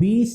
20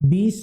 20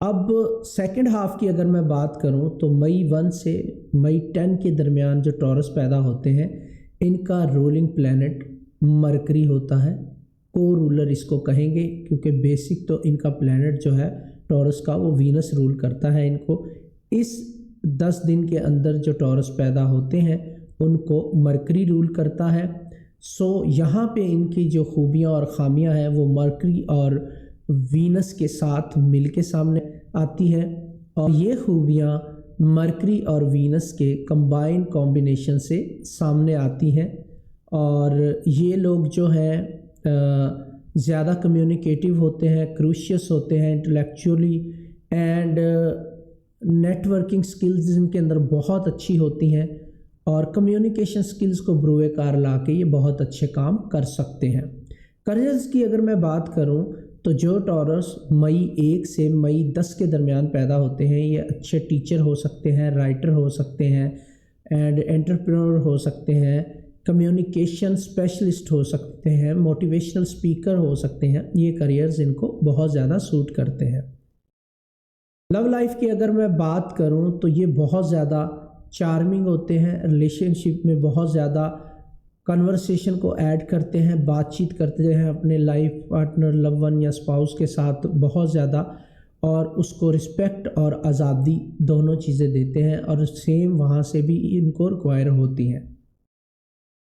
اب second half کی اگر میں بات کروں تو مئی 1 سے مئی 10 کے درمیان جو ٹورس پیدا ہوتے ہیں ان کا رولنگ پلینٹ مرکری ہوتا ہے. کو رولر اس کو کہیں گے کیونکہ بیسک تو ان کا پلینٹ جو ہے ٹورس کا وہ وینس رول کرتا ہے ان کو. اس 10 دن کے اندر جو ٹورس پیدا ہوتے ہیں ان کو مرکری رول کرتا ہے. سو یہاں پہ ان کی جو خوبیاں اور خامیاں ہیں وہ مرکری اور وینس کے ساتھ مل کے سامنے آتی ہیں اور یہ خوبیاں مرکری اور وینس کے کمبائن کمبینیشن سے سامنے آتی ہیں. اور یہ لوگ جو ہیں زیادہ کمیونیکیٹیو ہوتے ہیں, کروشیس ہوتے ہیں intellectually, and network skills ان کے اندر بہت اچھی ہوتی ہیں اور کمیونیکیشن سکلز کو بروئے کار لا کے یہ بہت اچھے کام کر سکتے ہیں. کریئرز کی اگر میں بات کروں تو جو ٹورس مئی 1 سے مئی 10 کے درمیان پیدا ہوتے ہیں یہ اچھے ٹیچر ہو سکتے ہیں, رائٹر ہو سکتے ہیں, اینڈ انٹرپرینور ہو سکتے ہیں, کمیونیکیشن اسپیشلسٹ ہو سکتے ہیں, موٹیویشنل اسپیکر ہو سکتے ہیں. یہ کریئرز ان کو بہت زیادہ سوٹ کرتے ہیں. لو لائف کی اگر میں بات کروں تو یہ بہت زیادہ چارمنگ ہوتے ہیں, ریلیشن شپ میں بہت زیادہ کنورسیشن کو ایڈ کرتے ہیں, بات چیت کرتے ہیں اپنے لائف پارٹنر, لو ون یا اسپاؤس کے ساتھ بہت زیادہ, اور اس کو رسپیکٹ اور آزادی دونوں چیزیں دیتے ہیں اور سیم وہاں سے بھی ان کو ریکوائر ہوتی ہیں.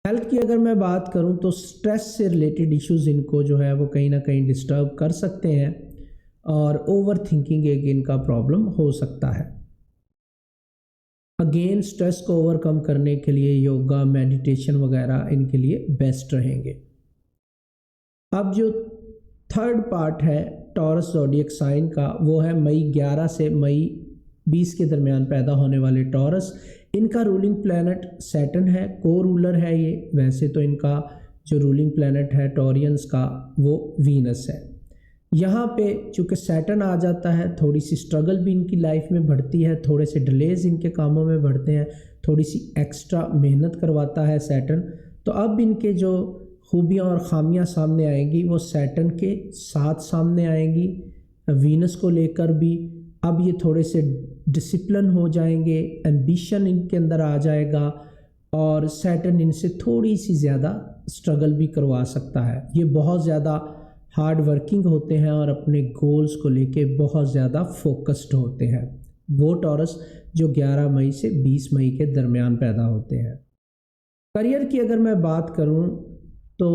ہیلتھ کی اگر میں بات کروں تو سٹریس سے ریلیٹڈ ایشوز ان کو جو ہے وہ کہیں نہ کہیں ڈسٹرب کر سکتے ہیں اور اوور تھنکنگ ایک ان کا پرابلم ہو سکتا ہے. اگین سٹریس کو اوور کم کرنے کے لیے یوگا, میڈیٹیشن وغیرہ ان کے لیے بیسٹ رہیں گے. اب جو تھرڈ پارٹ ہے ٹورس زوڈیک سائن کا وہ ہے مئی 11 سے مئی 20 کے درمیان پیدا ہونے والے ٹورس. ان کا رولنگ پلینٹ سیٹرن ہے, کو رولر ہے یہ. ویسے تو ان کا جو رولنگ پلینٹ ہے ٹورینز کا وہ وینس ہے. یہاں پہ چونکہ سیٹرن آ جاتا ہے تھوڑی سی اسٹرگل بھی ان کی لائف میں بڑھتی ہے, تھوڑے سے ڈیلیز ان کے کاموں میں بڑھتے ہیں, تھوڑی سی ایکسٹرا محنت کرواتا ہے سیٹرن. تو اب ان کے جو خوبیاں اور خامیاں سامنے آئیں گی وہ سیٹرن کے ساتھ سامنے آئیں گی, وینس کو لے کر بھی. اب یہ تھوڑے سے ڈسپلن ہو جائیں گے, ایمبیشن ان کے اندر آ جائے گا اور سیٹرن ان سے تھوڑی سی زیادہ اسٹرگل بھی کروا سکتا ہے. یہ بہت زیادہ ہارڈ ورکنگ ہوتے ہیں اور اپنے گولز کو لے کے بہت زیادہ فوکسڈ ہوتے ہیں. وہ ٹورس جو 11 مئی سے 20 مئی کے درمیان پیدا ہوتے ہیں. کریئر کی اگر میں بات کروں تو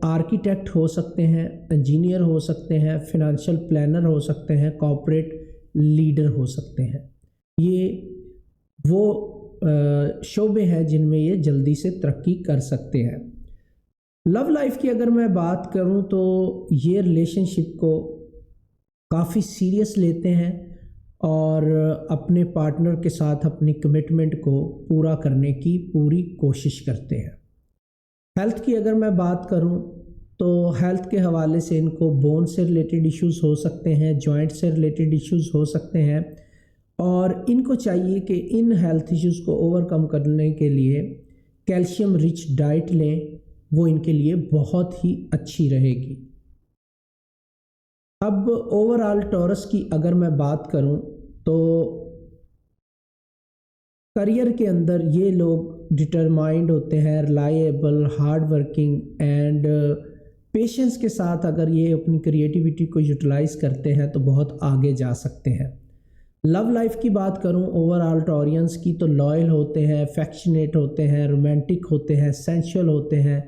آرکیٹیکٹ ہو سکتے ہیں, انجینئر ہو سکتے ہیں, فنانشل پلانر ہو سکتے ہیں, کارپوریٹ لیڈر ہو سکتے ہیں. یہ وہ شعبے ہیں جن میں یہ جلدی سے ترقی کر سکتے ہیں. لو لائف کی اگر میں بات کروں تو یہ ریلیشن شپ کو کافی سیریس لیتے ہیں اور اپنے پارٹنر کے ساتھ اپنی کمٹمنٹ کو پورا کرنے کی پوری کوشش کرتے ہیں. ہیلتھ کی اگر میں بات کروں تو ہیلتھ کے حوالے سے ان کو بون سے ریلیٹڈ ایشوز ہو سکتے ہیں, جوائنٹ سے ریلیٹڈ ایشوز ہو سکتے ہیں, اور ان کو چاہیے کہ ان ہیلتھ ایشوز کو اوور کم کرنے کے لیے کیلشیم رچ ڈائٹ لیں, وہ ان کے لیے بہت ہی اچھی رہے گی. اب اوور آل ٹورس کی اگر میں بات کروں تو کریئر کے اندر یہ لوگ ڈٹرمائنڈ ہوتے ہیں, reliable, hard working and patience کے ساتھ اگر یہ اپنی کریٹیوٹی کو یوٹیلائز کرتے ہیں تو بہت آگے جا سکتے ہیں. لو لائف کی بات کروں اوور آل ٹورینز کی تو لائل ہوتے ہیں, افیکشنیٹ ہوتے ہیں, رومانٹک ہوتے ہیں, سینشول ہوتے ہیں,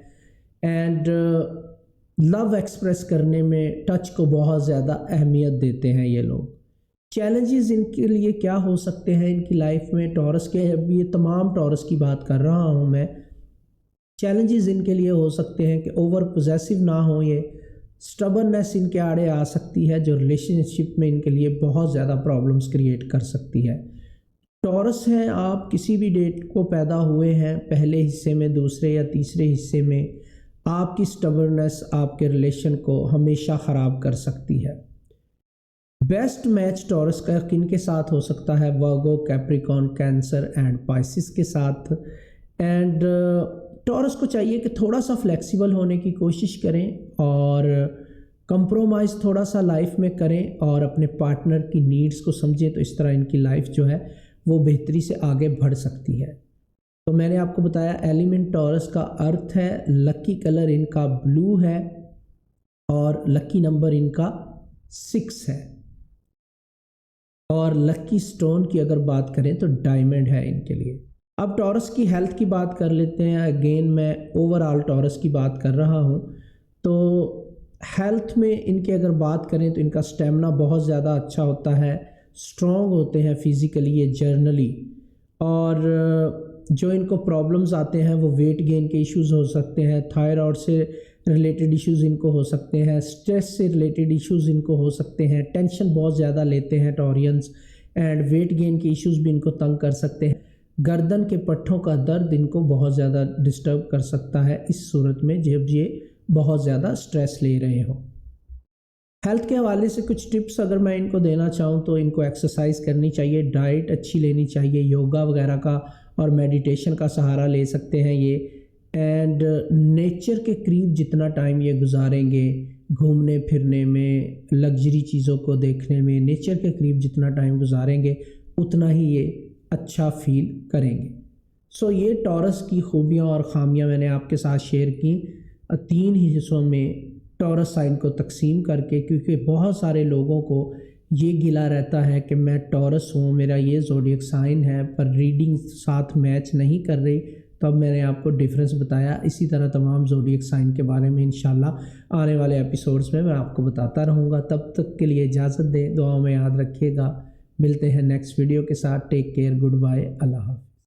اینڈ لو ایکسپریس کرنے میں ٹچ کو بہت زیادہ اہمیت دیتے ہیں یہ لوگ. چیلنجز ان کے لیے کیا ہو سکتے ہیں ان کی لائف میں ٹورس کے, اب یہ تمام ٹورس کی بات کر رہا ہوں میں. چیلنجز ان کے لیے ہو سکتے ہیں کہ اوور پوزیسو نہ ہوں, یہ سٹبرنیس ان کے آڑے آ سکتی ہے جو ریلیشن شپ میں ان کے لیے بہت زیادہ پرابلمس کریٹ کر سکتی ہے. ٹورس ہیں آپ, کسی بھی ڈیٹ کو پیدا ہوئے ہیں, پہلے حصے میں, دوسرے یا تیسرے حصے میں, آپ کی سٹبرنیس آپ کے ریلیشن کو ہمیشہ خراب کر سکتی ہے. بیسٹ میچ ٹورس کا کن کے ساتھ ہو سکتا ہے؟ Virgo, Capricorn, cancer and Pisces کے ساتھ. اینڈ ٹورس کو چاہیے کہ تھوڑا سا فلیکسیبل ہونے کی کوشش کریں اور کمپرومائز تھوڑا سا لائف میں کریں اور اپنے پارٹنر کی نیڈز کو سمجھیں، تو اس طرح ان کی لائف جو ہے وہ بہتری سے آگے بڑھ سکتی ہے۔ تو میں نے آپ کو بتایا ایلیمنٹ ٹورس کا ارتھ ہے، لکی کلر ان کا بلو ہے اور لکی نمبر ان کا 6 ہے، اور لکی سٹون کی اگر بات کریں تو ڈائمنڈ ہے ان کے لیے۔ اب ٹورس کی ہیلتھ کی بات کر لیتے ہیں۔ اگین میں اوور آل ٹورس کی بات کر رہا ہوں، تو ہیلتھ میں ان کی اگر بات کریں تو ان کا سٹیمنا بہت زیادہ اچھا ہوتا ہے، سٹرونگ ہوتے ہیں فزیکلی یہ جرنلی، اور جو ان کو پرابلمز آتے ہیں وہ ویٹ گین کے ایشوز ہو سکتے ہیں، تھائرائڈ سے ریلیٹڈ ایشوز ان کو ہو سکتے ہیں، سٹریس سے ریلیٹڈ ایشوز ان کو ہو سکتے ہیں، ٹینشن بہت زیادہ لیتے ہیں ٹورینز، اینڈ ویٹ گین کے ایشوز بھی ان کو تنگ کر سکتے ہیں۔ گردن کے پٹھوں کا درد ان کو بہت زیادہ ڈسٹرب کر سکتا ہے اس صورت میں جب یہ بہت زیادہ سٹریس لے رہے ہوں۔ ہیلتھ کے حوالے سے کچھ ٹپس اگر میں ان کو دینا چاہوں تو ان کو ایکسرسائز کرنی چاہیے، ڈائٹ اچھی لینی چاہیے، یوگا وغیرہ کا اور میڈیٹیشن کا سہارا لے سکتے ہیں یہ، اینڈ نیچر کے قریب جتنا ٹائم یہ گزاریں گے گھومنے پھرنے میں، لگژری چیزوں کو دیکھنے میں، نیچر کے قریب جتنا ٹائم گزاریں گے اتنا ہی یہ اچھا فیل کریں گے۔ سو یہ ٹورس کی خوبیاں اور خامیاں میں نے آپ کے ساتھ شیئر کی 3 حصوں میں ٹورس سائن کو تقسیم کر کے، کیونکہ بہت سارے لوگوں کو یہ گلا رہتا ہے کہ میں ٹورس ہوں، میرا یہ زوڈیک سائن ہے، پر ریڈنگ ساتھ میچ نہیں کر رہی، تو اب میں نے آپ کو ڈیفرنس بتایا۔ اسی طرح تمام زوڈیک سائن کے بارے میں انشاءاللہ آنے والے ایپیسوڈز میں آپ کو بتاتا رہوں گا۔ تب تک کے لیے اجازت دیں، دعاؤں میں یاد رکھیے گا، ملتے ہیں نیکسٹ ویڈیو کے ساتھ۔ ٹیک کیئر، گڈ بائے، اللہ حافظ۔